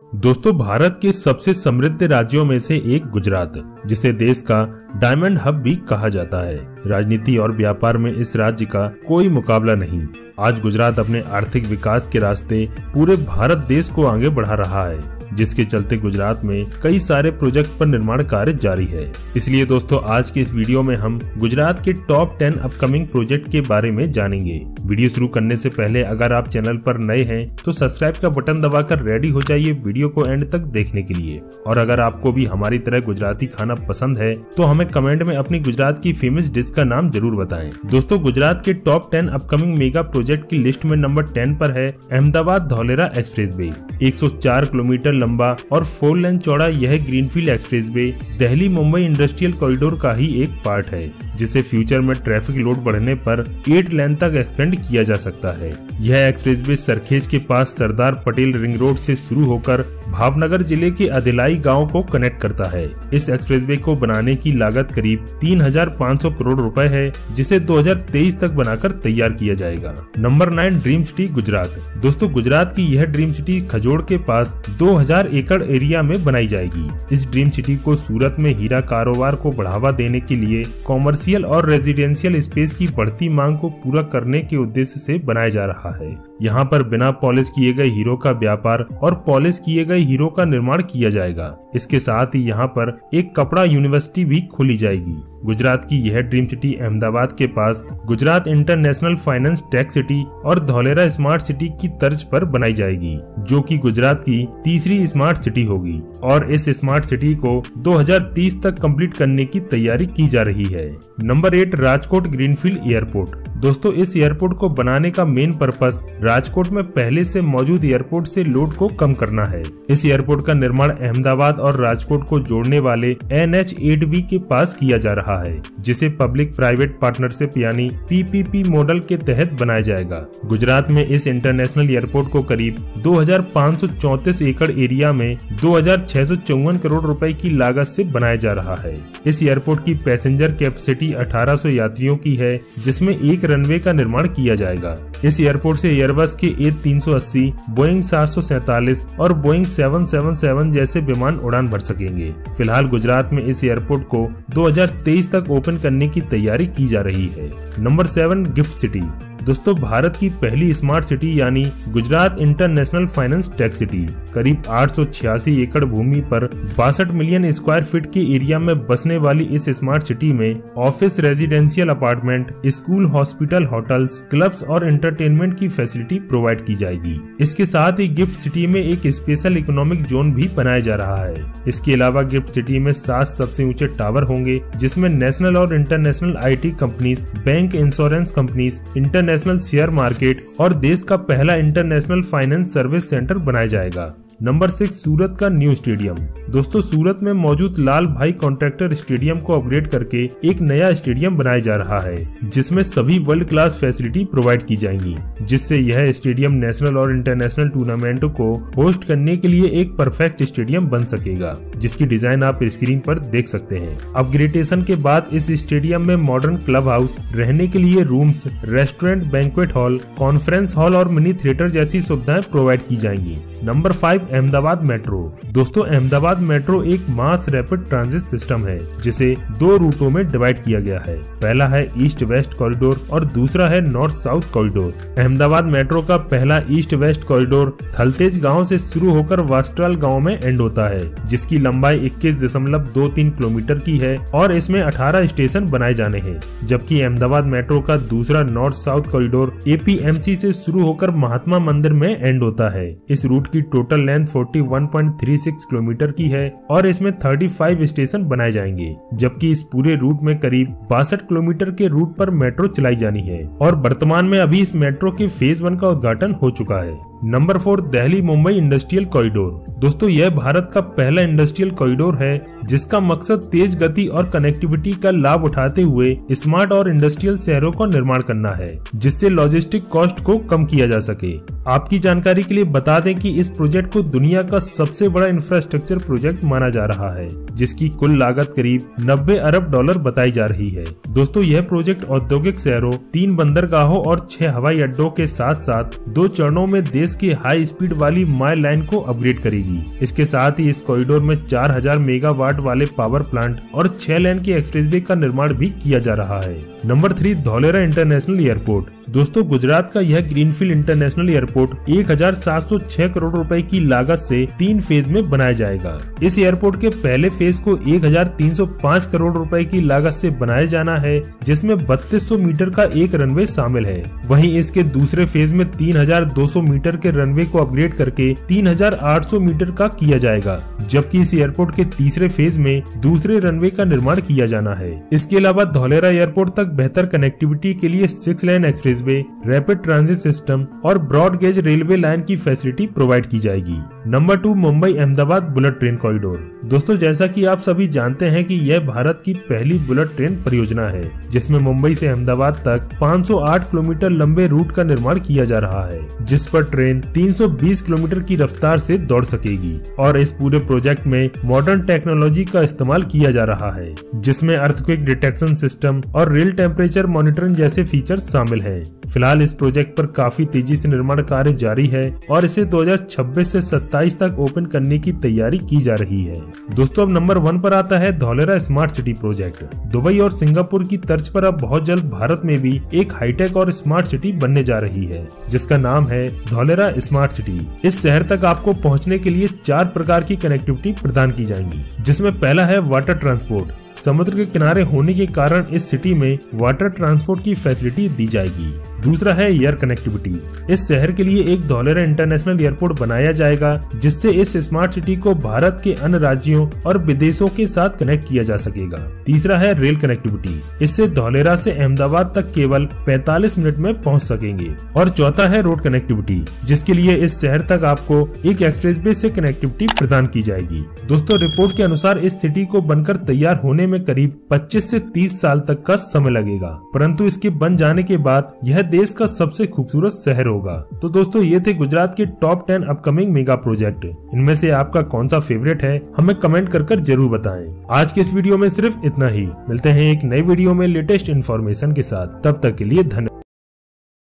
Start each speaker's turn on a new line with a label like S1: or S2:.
S1: दोस्तों, भारत के सबसे समृद्ध राज्यों में से एक गुजरात, जिसे देश का डायमंड हब भी कहा जाता है। राजनीति और व्यापार में इस राज्य का कोई मुकाबला नहीं। आज गुजरात अपने आर्थिक विकास के रास्ते पूरे भारत देश को आगे बढ़ा रहा है, जिसके चलते गुजरात में कई सारे प्रोजेक्ट पर निर्माण कार्य जारी है। इसलिए दोस्तों, आज के इस वीडियो में हम गुजरात के टॉप 10 अपकमिंग प्रोजेक्ट के बारे में जानेंगे। वीडियो शुरू करने से पहले अगर आप चैनल पर नए हैं तो सब्सक्राइब का बटन दबाकर रेडी हो जाइए वीडियो को एंड तक देखने के लिए। और अगर आपको भी हमारी तरह गुजराती खाना पसंद है तो हमें कमेंट में अपनी गुजरात की फेमस डिश का नाम जरूर बताएं। दोस्तों, गुजरात के टॉप 10 अपकमिंग मेगा प्रोजेक्ट की लिस्ट में नंबर 10 पर है अहमदाबाद धौलेरा एक्सप्रेसवे। 104 किलोमीटर लंबा और 4 लेन चौड़ा यह greenfield expressway Delhi Mumbai industrial corridor का ही एक पार्ट है, जिसे फ्यूचर में ट्रैफिक लोड बढ़ने पर 8 लेन तक एक्सटेंड किया जा सकता है। यह एक्सप्रेसवे सरखेज के पास सरदार पटेल रिंग रोड से शुरू होकर भावनगर जिले के अदिलाई गांव को कनेक्ट करता है। इस एक्सप्रेसवे को बनाने की लागत करीब 3500 करोड़ रुपए है, जिसे 2023 तक बनाकर तैयार किया जाएगा। Number 9 dream city Gujarat. दोस्तों, गुजरात की यह ड्रीम सिटी खजोड़ के पास 2000 एकड़ एरिया में बनाई जाएगी। इस ड्रीम सिटी को सूरत में हीरा कारोबार को बढ़ावा देने के लिए कॉमर्शियल और रेजिडेंशियल स्पेस की बढ़ती मांग को पूरा करने के उद्देश्य से बनाया जा रहा है। यहाँ पर बिना पॉलिश किए गए हीरो का व्यापार और पॉलिश किए गए हीरो का निर्माण किया जाएगा। इसके साथ ही यहाँ पर एक कपड़ा यूनिवर्सिटी भी खोली जाएगी। गुजरात की यह ड्रीम सिटी अहमदाबाद के पास Gujarat international finance tech city और धौलेरा स्मार्ट सिटी की तर्ज पर बनाई जाएगी, जो कि गुजरात की तीसरी स्मार्ट सिटी होगी। और इस स्मार्ट सिटी को 2030 तक कंप्लीट करने की तैयारी की जा रही है। Number 8 Rajkot greenfield airport. दोस्तों, इस एयरपोर्ट को बनाने का मेन पर्पस राजकोट में पहले से मौजूद एयरपोर्ट से लोड को कम करना है। इस एयरपोर्ट का निर्माण अहमदाबाद और राजकोट को जोड़ने वाले NH8B के पास किया जा रहा है, जिसे पब्लिक प्राइवेट पार्टनरशिप यानी PPP मॉडल के तहत बनाया जाएगा। गुजरात में इस इंटरनेशनल एयरपोर्ट को करीब 2534 एकड़ एरिया में 2654 करोड़ रुपए की लागत से बनाया जा रहा है। इस एयरपोर्ट की पैसेंजर कैपेसिटी 1800 यात्रियों की है, जिसमें एक रनवे का निर्माण किया जाएगा। इस एयरपोर्ट से एयरबस के A380, बोइंग 747 और बोइंग 777 जैसे विमान उड़ान भर सकेंगे। फिलहाल गुजरात में इस एयरपोर्ट को 2023 तक ओपन करने की तैयारी की जा रही है। Number 7 gift city. दोस्तों, भारत की पहली स्मार्ट सिटी यानी Gujarat international finance tech city करीब 886 एकड़ भूमि पर 62 मिलियन स्क्वायर फीट के एरिया में बसने वाली इस स्मार्ट सिटी में office, residential apartment, school, hospital, hotels, clubs और एंटरटेनमेंट की फैसिलिटी प्रोवाइड की जाएगी। इसके साथ ही गिफ्ट सिटी में एक स्पेशल इकोनॉमिक जोन भी बनाया जा रहा है। इसके अलावा गिफ्ट सिटी में 7 सबसे ऊंचे टावर होंगे, जिसमें नेशनल और international IT companies, bank, insurance companies, international share market और देश का पहला इंटरनेशनल फाइनेंस सर्विस सेंटर बनाया जाएगा। नंबर 6 सूरत का न्यू स्टेडियम। दोस्तों, सूरत में मौजूद लाल भाई कॉन्ट्रैक्टर स्टेडियम को अपग्रेड करके एक नया स्टेडियम बनाया जा रहा है, जिसमें सभी वर्ल्ड क्लास फैसिलिटी प्रोवाइड की जाएंगी, जिससे यह स्टेडियम नेशनल और इंटरनेशनल टूर्नामेंटों को होस्ट करने के लिए एक परफेक्ट स्टेडियम बन सकेगा, जिसकी डिजाइन आप स्क्रीन पर देख सकते हैं। अपग्रेडेशन के बाद इस स्टेडियम में मॉडर्न क्लब हाउस, रहने के लिए rooms, restaurant, banquet hall, conference hall और मिनी थिएटर जैसी सुविधाएं प्रोवाइड की जाएंगी। Number 5 Ahmedabad metro. दोस्तों, अहमदाबाद मेट्रो एक मास रैपिड ट्रांजिट सिस्टम है, जिसे 2 रूटों में डिवाइड किया गया है। पहला है ईस्ट वेस्ट कॉरिडोर और दूसरा है north south corridor. Ahmedabad metro का पहला ईस्ट वेस्ट कॉरिडोर थलतेज गांव से शुरू होकर वास्ट्राल गांव में एंड होता है, जिसकी लंबाई 21.23 किलोमीटर की है और इसमें 18 स्टेशन बनाए जाने हैं। जबकि अहमदाबाद मेट्रो का दूसरा नॉर्थ साउथ कॉरिडोर APMC से शुरू होकर महात्मा मंदिर में एंड होता है। इस रूट की टोटल लेंथ 41.36 किलोमीटर की है और इसमें 35 स्टेशन बनाए जाएंगे, जबकि इस पूरे रूट में करीब 62 किलोमीटर के रूट पर मेट्रो चलाई जानी है और वर्तमान में अभी इस मेट्रो के फेज 1 का उद्घाटन हो चुका है। Number 4 Delhi Mumbai industrial corridor. दोस्तों, यह भारत का पहला इंडस्ट्रियल कॉरिडोर है, जिसका मकसद तेज गति और कनेक्टिविटी का लाभ उठाते हुए स्मार्ट और इंडस्ट्रियल शहरों का निर्माण करना है, जिससे लॉजिस्टिक कॉस्ट को कम किया जा सके। आपकी जानकारी के लिए बता दें कि इस प्रोजेक्ट को दुनिया का सबसे बड़ा इंफ्रास्ट्रक्चर प्रोजेक्ट माना जा रहा है, जिसकी कुल लागत करीब 90 अरब डॉलर बताई जा रही है। दोस्तों, यह प्रोजेक्ट औद्योगिक शहरों, 3 बंदरगाहों और 6 हवाई अड्डों के साथ साथ 2 चरणों में देश देश के हाई स्पीड वाली माई लाइन को अपग्रेड करेगी। इसके साथ ही इस कॉरिडोर में 4000 मेगावाट वाले पावर प्लांट और 6 लेन के एक्सप्रेसवे का निर्माण भी किया जा रहा है। Number 3, Dholera international airport. दोस्तों, गुजरात का यह ग्रीनफील्ड इंटरनेशनल एयरपोर्ट 1706 करोड़ रुपए की लागत से 3 फेज में बनाया जाएगा। इस एयरपोर्ट के पहले फेज को 1305 करोड़ रुपए की लागत से बनाया जाना है, जिसमें 3200 मीटर का एक रनवे शामिल है। वहीं इसके दूसरे फेज में 3200 मीटर के रनवे को अपग्रेड करके 3800 मीटर का किया जाएगा, जबकि इस एयरपोर्ट के तीसरे फेज में दूसरे रनवे का निर्माण किया जाना है। इसके अलावा धौलेरा एयरपोर्ट तक बेहतर कनेक्टिविटी के लिए 6 लेन एक्सप्रेसवे, रैपिड ट्रांजिट सिस्टम और ब्रॉड गेज रेलवे लाइन की फैसिलिटी प्रोवाइड की जाएगी। Number 2, Mumbai Ahmedabad bullet train corridor. दोस्तों, जैसा कि आप सभी जानते हैं कि यह भारत की पहली बुलेट ट्रेन परियोजना है, जिसमें मुंबई से अहमदाबाद तक 508 किलोमीटर लंबे रूट का निर्माण किया जा रहा है, जिस पर ट्रेन 320 किलोमीटर की रफ्तार से दौड़ सकेगी। और इस पूरे प्रोजेक्ट में मॉडर्न टेक्नोलॉजी का इस्तेमाल किया जा रहा है, जिसमें अर्थक्वेक डिटेक्शन सिस्टम और रियल टेम्परेचर मॉनिटरिंग जैसे फीचर्स शामिल हैं। फिलहाल इस प्रोजेक्ट पर काफी तेजी से निर्माण कार्य जारी है और इसे 2026 से 27 तक ओपन करने की तैयारी की जा रही है। दोस्तों, अब नंबर 1 पर आता है Dholera smart city project. Dubai और सिंगापुर की तर्ज पर अब बहुत जल्द भारत में भी एक हाईटेक और स्मार्ट सिटी बनने जा रही है, जिसका नाम है धौलेरा स्मार्ट सिटी। इस शहर तक आपको पहुंचने के लिए 4 प्रकार की कनेक्टिविटी प्रदान की जाएंगी, जिसमें पहला है वाटर ट्रांसपोर्ट। समुद्र के किनारे होने के कारण इस सिटी में वाटर ट्रांसपोर्ट की फैसिलिटी दी जाएगी। दूसरा है एयर कनेक्टिविटी। इस शहर के लिए एक धौलेरा इंटरनेशनल एयरपोर्ट बनाया जाएगा, जिससे इस स्मार्ट सिटी को भारत के अन्य राज्यों और विदेशों के साथ कनेक्ट किया जा सकेगा। तीसरा है रेल कनेक्टिविटी। इससे धौलेरा से अहमदाबाद तक केवल 45 मिनट में पहुंच सकेंगे। और चौथा है रोड कनेक्टिविटी, जिसके लिए इस शहर तक आपको एक एक्सप्रेसवे से कनेक्टिविटी प्रदान की जाएगी। दोस्तों, रिपोर्ट के अनुसार इस सिटी को बनकर तैयार होने में करीब 25 से 30 साल तक का समय लगेगा, परंतु इसके बन जाने के बाद यह देश का सबसे खूबसूरत शहर होगा। तो दोस्तों, ये थे गुजरात के टॉप 10 अपकमिंग मेगा प्रोजेक्ट। इनमें से आपका कौन सा फेवरेट है, हमें कमेंट कर जरूर बताएं। आज के इस वीडियो में सिर्फ इतना ही। मिलते हैं एक नई वीडियो में लेटेस्ट इन्फॉर्मेशन के साथ। तब तक के लिए धन्यवाद।